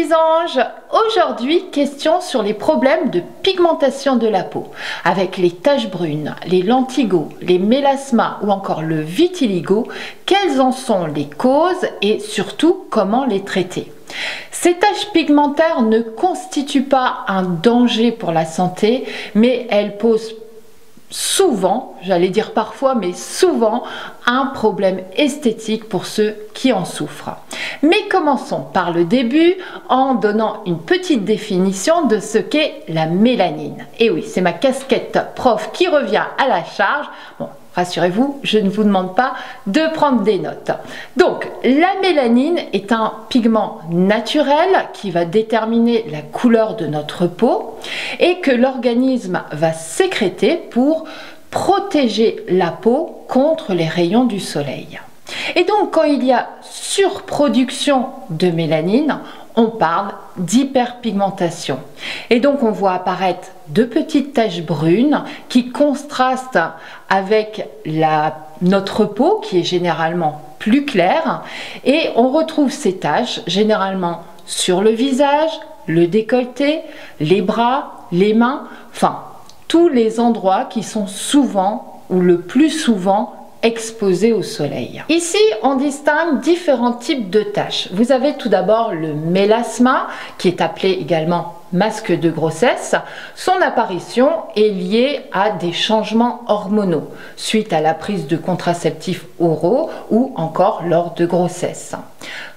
petits anges, aujourd'hui question sur les problèmes de pigmentation de la peau avec les taches brunes, les lentigos, les mélasmas ou encore le vitiligo. Quelles en sont les causes et surtout comment les traiter? Ces taches pigmentaires ne constituent pas un danger pour la santé, mais elles posent souvent, j'allais dire parfois, mais souvent, un problème esthétique pour ceux qui en souffrent. Mais commençons par le début en donnant une petite définition de ce qu'est la mélanine. Et oui, c'est ma casquette prof qui revient à la charge. Bon, rassurez-vous, je ne vous demande pas de prendre des notes. Donc, la mélanine est un pigment naturel qui va déterminer la couleur de notre peau et que l'organisme va sécréter pour protéger la peau contre les rayons du soleil. Et donc, quand il y a surproduction de mélanine, on parle d'hyperpigmentation. Et donc, on voit apparaître de petites taches brunes qui contrastent avec notre peau qui est généralement plus claire. Et on retrouve ces taches généralement sur le visage, le décolleté, les bras, les mains, enfin, tous les endroits qui sont souvent ou le plus souvent exposés au soleil. Ici, on distingue différents types de taches. Vous avez tout d'abord le mélasma, qui est appelé également masque de grossesse. Son apparition est liée à des changements hormonaux, suite à la prise de contraceptifs oraux ou encore lors de grossesse.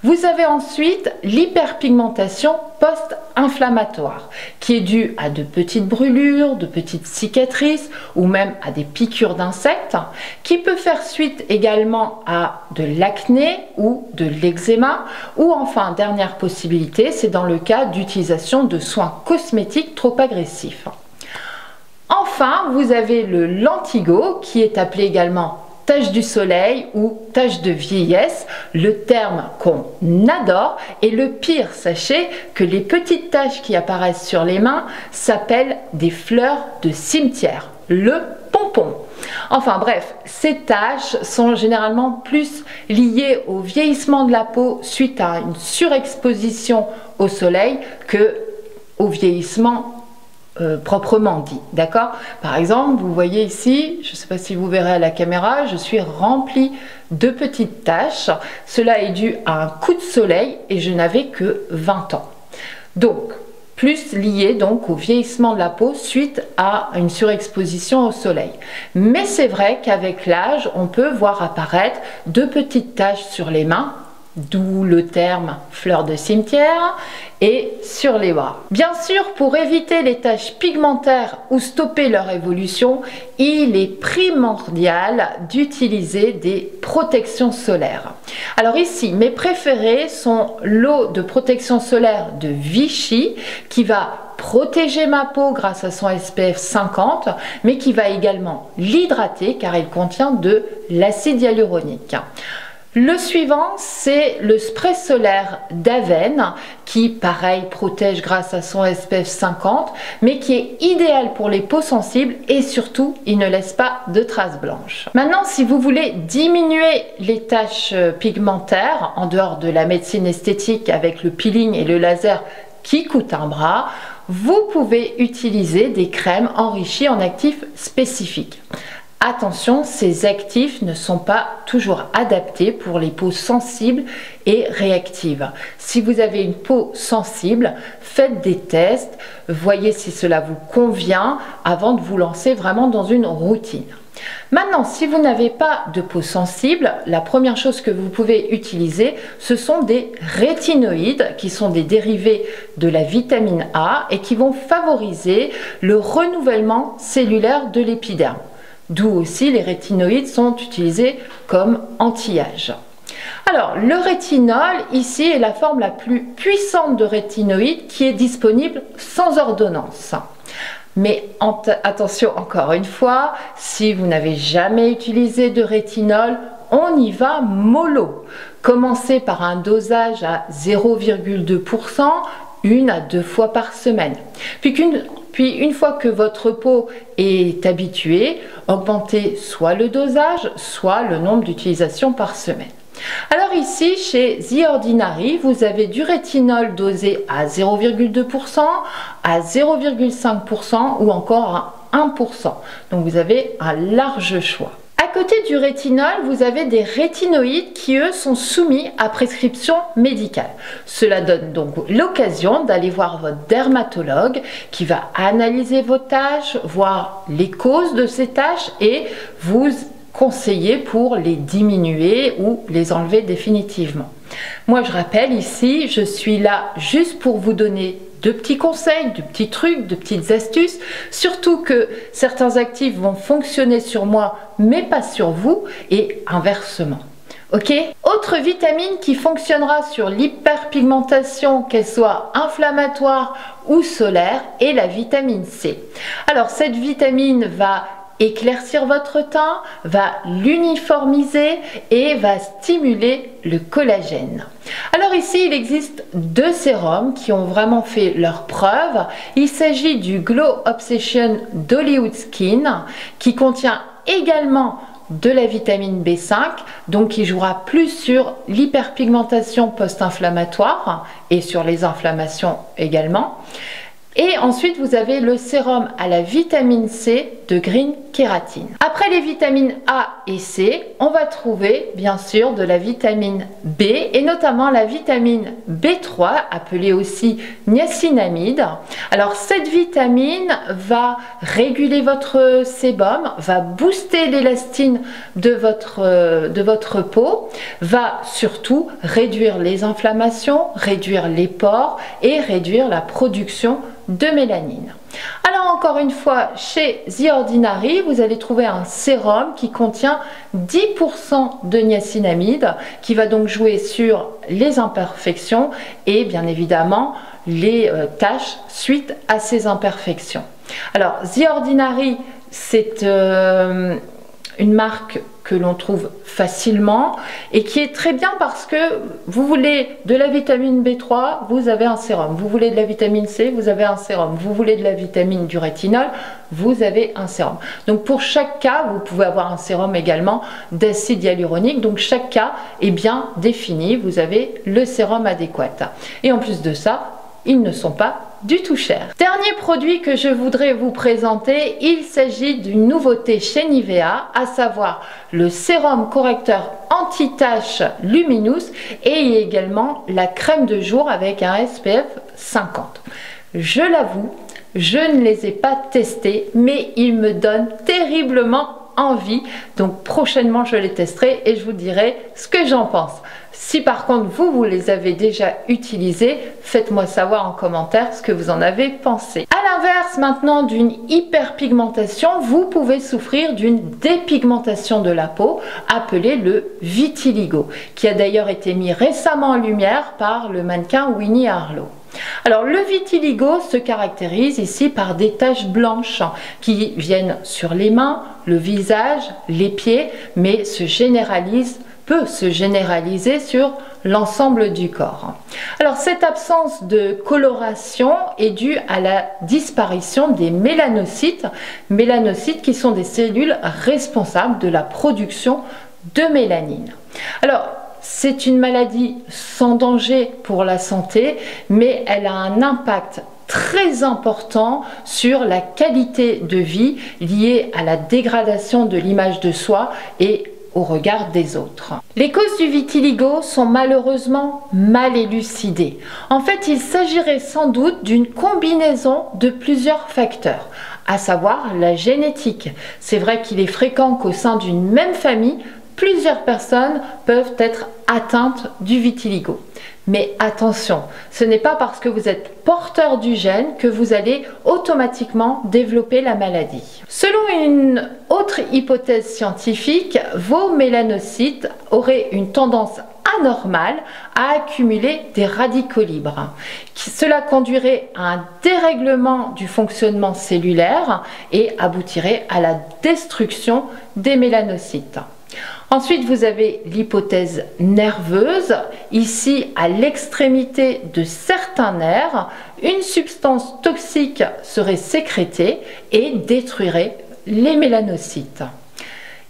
Vous avez ensuite l'hyperpigmentation post-inflammatoire, qui est due à de petites brûlures, de petites cicatrices ou même à des piqûres d'insectes, qui peut faire suite également à de l'acné ou de l'eczéma, ou enfin, dernière possibilité, c'est dans le cas d'utilisation de soins cosmétiques trop agressifs. Enfin, vous avez le lentigo, qui est appelé également tache du soleil ou tache de vieillesse, le terme qu'on adore. Et le pire, sachez que les petites taches qui apparaissent sur les mains s'appellent des fleurs de cimetière, le pompon. Enfin bref, ces taches sont généralement plus liées au vieillissement de la peau suite à une surexposition au soleil que au vieillissement proprement dit, d'accord? Par exemple, vous voyez ici, je ne sais pas si vous verrez à la caméra, je suis remplie de petites taches. Cela est dû à un coup de soleil et je n'avais que 20 ans. Donc, plus lié donc au vieillissement de la peau suite à une surexposition au soleil. Mais c'est vrai qu'avec l'âge, on peut voir apparaître de petites taches sur les mains, d'où le terme fleur de cimetière, et sur les bras. Bien sûr, pour éviter les taches pigmentaires ou stopper leur évolution, il est primordial d'utiliser des protections solaires. Alors ici, mes préférés sont l'eau de protection solaire de Vichy, qui va protéger ma peau grâce à son SPF 50, mais qui va également l'hydrater car il contient de l'acide hyaluronique. Le suivant, c'est le spray solaire d'Aven qui, pareil, protège grâce à son SPF 50, mais qui est idéal pour les peaux sensibles et surtout, il ne laisse pas de traces blanches. Maintenant, si vous voulez diminuer les taches pigmentaires, en dehors de la médecine esthétique avec le peeling et le laser qui coûte un bras, vous pouvez utiliser des crèmes enrichies en actifs spécifiques. Attention, ces actifs ne sont pas toujours adaptés pour les peaux sensibles et réactives. Si vous avez une peau sensible, faites des tests, voyez si cela vous convient avant de vous lancer vraiment dans une routine. Maintenant, si vous n'avez pas de peau sensible, la première chose que vous pouvez utiliser, ce sont des rétinoïdes qui sont des dérivés de la vitamine A et qui vont favoriser le renouvellement cellulaire de l'épiderme. D'où aussi les rétinoïdes sont utilisés comme anti-âge. Alors, le rétinol, ici, est la forme la plus puissante de rétinoïde qui est disponible sans ordonnance. Mais attention, encore une fois, si vous n'avez jamais utilisé de rétinol, on y va mollo. Commencez par un dosage à 0,2%, 1 à 2 fois par semaine. Puis une fois que votre peau est habituée, augmentez soit le dosage, soit le nombre d'utilisations par semaine. Alors ici, chez The Ordinary, vous avez du rétinol dosé à 0,2%, à 0,5% ou encore à 1%. Donc vous avez un large choix. À côté du rétinol, vous avez des rétinoïdes qui, eux, sont soumis à prescription médicale. Cela donne donc l'occasion d'aller voir votre dermatologue qui va analyser vos taches, voir les causes de ces taches et vous conseiller pour les diminuer ou les enlever définitivement. Moi, je rappelle ici, je suis là juste pour vous donner de petits conseils, de petits trucs, de petites astuces, surtout que certains actifs vont fonctionner sur moi mais pas sur vous et inversement. Ok. Autre vitamine qui fonctionnera sur l'hyperpigmentation, qu'elle soit inflammatoire ou solaire, est la vitamine C. Alors cette vitamine va éclaircir votre teint, va l'uniformiser et va stimuler le collagène. Alors ici, il existe deux sérums qui ont vraiment fait leur preuve. Il s'agit du Glow Obsession d'Hollywood Skin qui contient également de la vitamine B5, donc qui jouera plus sur l'hyperpigmentation post-inflammatoire et sur les inflammations également. Et ensuite, vous avez le sérum à la vitamine C de Green Kératine. Après les vitamines A et C, on va trouver bien sûr de la vitamine B et notamment la vitamine B3, appelée aussi niacinamide. Alors cette vitamine va réguler votre sébum, va booster l'élastine de votre peau, va surtout réduire les inflammations, réduire les pores et réduire la production de mélanine. Alors encore une fois, chez The Ordinary, vous allez trouver un sérum qui contient 10% de niacinamide, qui va donc jouer sur les imperfections et bien évidemment les taches suite à ces imperfections. Alors The Ordinary, c'est une marque que l'on trouve facilement et qui est très bien parce que vous voulez de la vitamine B3, vous avez un sérum. Vous voulez de la vitamine C, vous avez un sérum. Vous voulez de la vitamine du rétinol, vous avez un sérum. Donc pour chaque cas, vous pouvez avoir un sérum également d'acide hyaluronique. Donc chaque cas est bien défini, vous avez le sérum adéquat. Et en plus de ça, ils ne sont pas du tout cher. Dernier produit que je voudrais vous présenter, il s'agit d'une nouveauté chez Nivea, à savoir le sérum correcteur anti-tache Luminous et également la crème de jour avec un SPF 50. Je l'avoue, je ne les ai pas testés, mais ils me donnent terriblement envie. Donc prochainement je les testerai et je vous dirai ce que j'en pense. Si par contre vous les avez déjà utilisés, faites-moi savoir en commentaire ce que vous en avez pensé. À l'inverse maintenant d'une hyperpigmentation, vous pouvez souffrir d'une dépigmentation de la peau appelée le vitiligo, qui a d'ailleurs été mis récemment en lumière par le mannequin Winnie Harlow. Alors le vitiligo se caractérise ici par des taches blanches qui viennent sur les mains, le visage, les pieds, mais peut se généraliser sur l'ensemble du corps. Alors cette absence de coloration est due à la disparition des mélanocytes qui sont des cellules responsables de la production de mélanine. Alors c'est une maladie sans danger pour la santé, mais elle a un impact très important sur la qualité de vie liée à la dégradation de l'image de soi et au regard des autres. Les causes du vitiligo sont malheureusement mal élucidées. En fait, il s'agirait sans doute d'une combinaison de plusieurs facteurs, à savoir la génétique. C'est vrai qu'il est fréquent qu'au sein d'une même famille, plusieurs personnes peuvent être atteintes du vitiligo. Mais attention, ce n'est pas parce que vous êtes porteur du gène que vous allez automatiquement développer la maladie. Selon une autre hypothèse scientifique, vos mélanocytes auraient une tendance anormale à accumuler des radicaux libres. Cela conduirait à un dérèglement du fonctionnement cellulaire et aboutirait à la destruction des mélanocytes. Ensuite, vous avez l'hypothèse nerveuse. Ici, à l'extrémité de certains nerfs, une substance toxique serait sécrétée et détruirait les mélanocytes.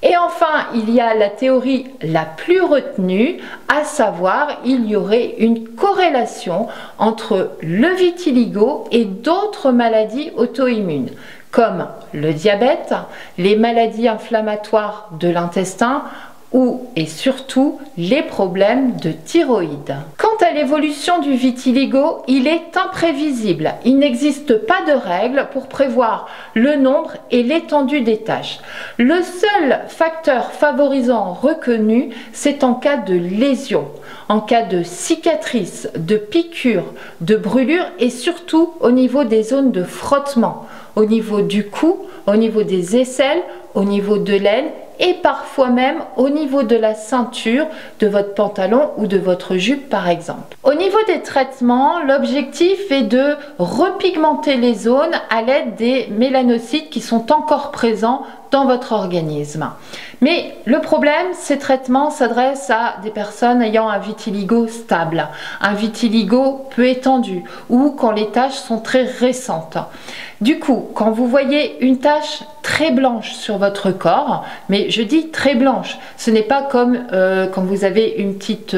Et enfin, il y a la théorie la plus retenue, à savoir il y aurait une corrélation entre le vitiligo et d'autres maladies auto-immunes, comme le diabète, les maladies inflammatoires de l'intestin ou et surtout les problèmes de thyroïde. Quant à l'évolution du vitiligo, il est imprévisible. Il n'existe pas de règle pour prévoir le nombre et l'étendue des taches. Le seul facteur favorisant reconnu, c'est en cas de lésion, en cas de cicatrice, de piqûre, de brûlure et surtout au niveau des zones de frottement, au niveau du cou, au niveau des aisselles, au niveau de l'aile et parfois même au niveau de la ceinture de votre pantalon ou de votre jupe par exemple. Au niveau des traitements, l'objectif est de repigmenter les zones à l'aide des mélanocytes qui sont encore présents dans votre organisme. Mais le problème, ces traitements s'adressent à des personnes ayant un vitiligo stable, un vitiligo peu étendu ou quand les taches sont très récentes. Du coup, quand vous voyez une tache très blanche sur votre corps, mais je dis très blanche, ce n'est pas comme quand vous avez une petite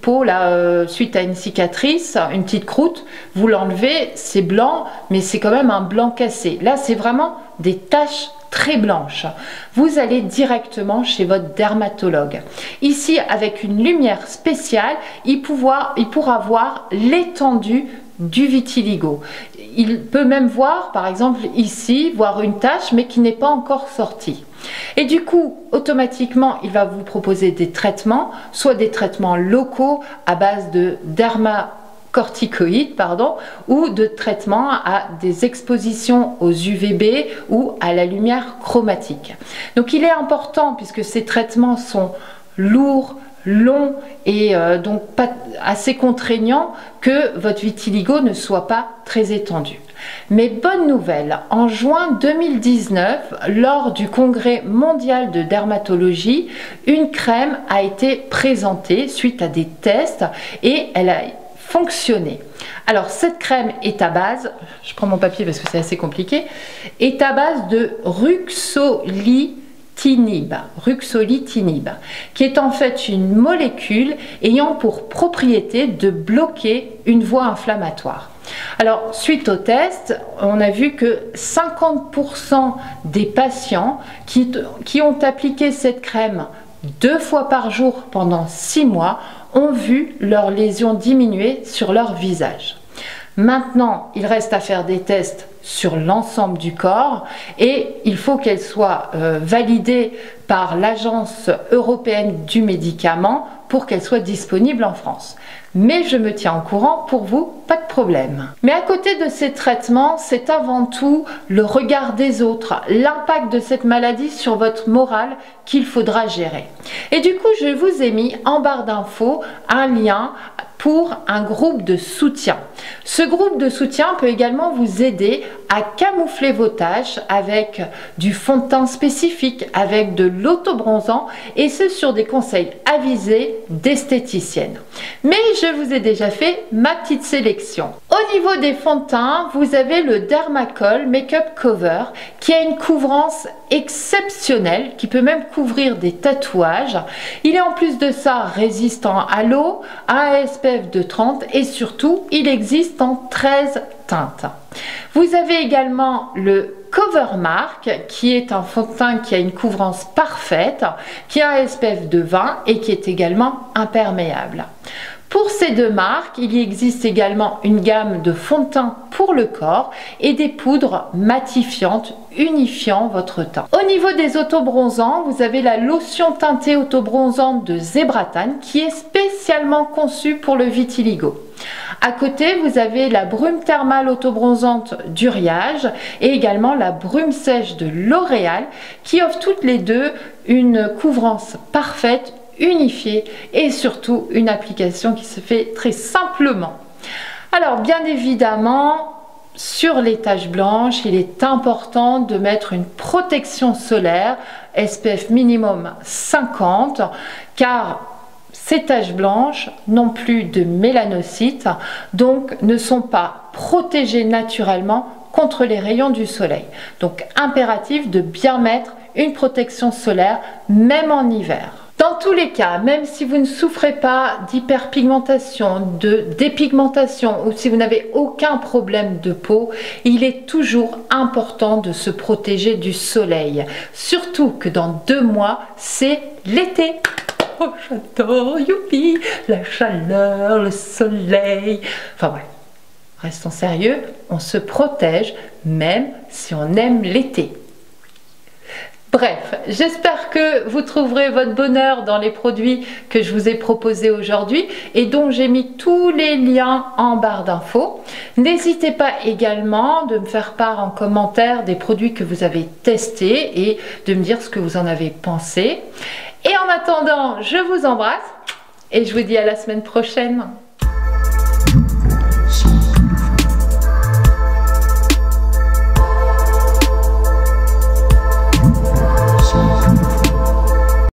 peau là suite à une cicatrice, une petite croûte, vous l'enlevez, c'est blanc, mais c'est quand même un blanc cassé. Là, c'est vraiment des taches très blanches. Vous allez directement chez votre dermatologue. Ici, avec une lumière spéciale, il pourra voir l'étendue du vitiligo. Il peut même voir, par exemple ici, voir une tache mais qui n'est pas encore sortie. Et du coup, automatiquement, il va vous proposer des traitements, soit des traitements locaux à base de dermacorticoïdes, ou de traitements à des expositions aux UVB ou à la lumière chromatique. Donc il est important, puisque ces traitements sont lourds, long et donc pas assez contraignant, que votre vitiligo ne soit pas très étendu. Mais bonne nouvelle, en juin 2019, lors du congrès mondial de dermatologie, une crème a été présentée suite à des tests et elle a fonctionné. Alors cette crème est à base, je prends mon papier parce que c'est assez compliqué, est à base de ruxolitinib, qui est en fait une molécule ayant pour propriété de bloquer une voie inflammatoire. Alors, suite au test, on a vu que 50% des patients qui ont appliqué cette crème 2 fois par jour pendant 6 mois ont vu leurs lésions diminuer sur leur visage. Maintenant, il reste à faire des tests sur l'ensemble du corps et il faut qu'elle soit validée par l'Agence européenne du médicament pour qu'elle soit disponible en France. Mais je me tiens au courant pour vous, pas de problème. Mais à côté de ces traitements, c'est avant tout le regard des autres, l'impact de cette maladie sur votre morale qu'il faudra gérer. Et du coup, je vous ai mis en barre d'infos un lien pour un groupe de soutien. Ce groupe de soutien peut également vous aider à camoufler vos taches avec du fond de teint spécifique, avec de l'autobronzant et ce sur des conseils avisés d'esthéticienne. Mais je vous ai déjà fait ma petite sélection. Au niveau des fonds de teint, vous avez le Dermacol Makeup Cover qui a une couvrance exceptionnelle qui peut même couvrir des tatouages. Il est en plus de ça résistant à l'eau, à un SPF de 30 et surtout il existe en 13 teintes. Vous avez également le Covermark qui est un fond de teint qui a une couvrance parfaite, qui a un SPF de 20 et qui est également imperméable. Pour ces deux marques, il existe également une gamme de fonds de teint pour le corps et des poudres matifiantes unifiant votre teint. Au niveau des autobronzants, vous avez la lotion teintée autobronzante de Zebratan qui est spécialement conçue pour le vitiligo. À côté, vous avez la brume thermale autobronzante d'Uriage et également la brume sèche de L'Oréal qui offrent toutes les deux une couvrance parfaite, unifiée et surtout une application qui se fait très simplement. Alors bien évidemment, sur les taches blanches, il est important de mettre une protection solaire SPF minimum 50 car ces taches blanches n'ont plus de mélanocytes, donc ne sont pas protégées naturellement contre les rayons du soleil. Donc impératif de bien mettre une protection solaire même en hiver. Dans tous les cas, même si vous ne souffrez pas d'hyperpigmentation, de dépigmentation ou si vous n'avez aucun problème de peau, il est toujours important de se protéger du soleil. Surtout que dans 2 mois, c'est l'été. Oh, j'adore, youpi, la chaleur, le soleil. Enfin ouais, restons sérieux, on se protège même si on aime l'été. Bref, j'espère que vous trouverez votre bonheur dans les produits que je vous ai proposés aujourd'hui et dont j'ai mis tous les liens en barre d'infos. N'hésitez pas également de me faire part en commentaire des produits que vous avez testés et de me dire ce que vous en avez pensé. Et en attendant, je vous embrasse et je vous dis à la semaine prochaine.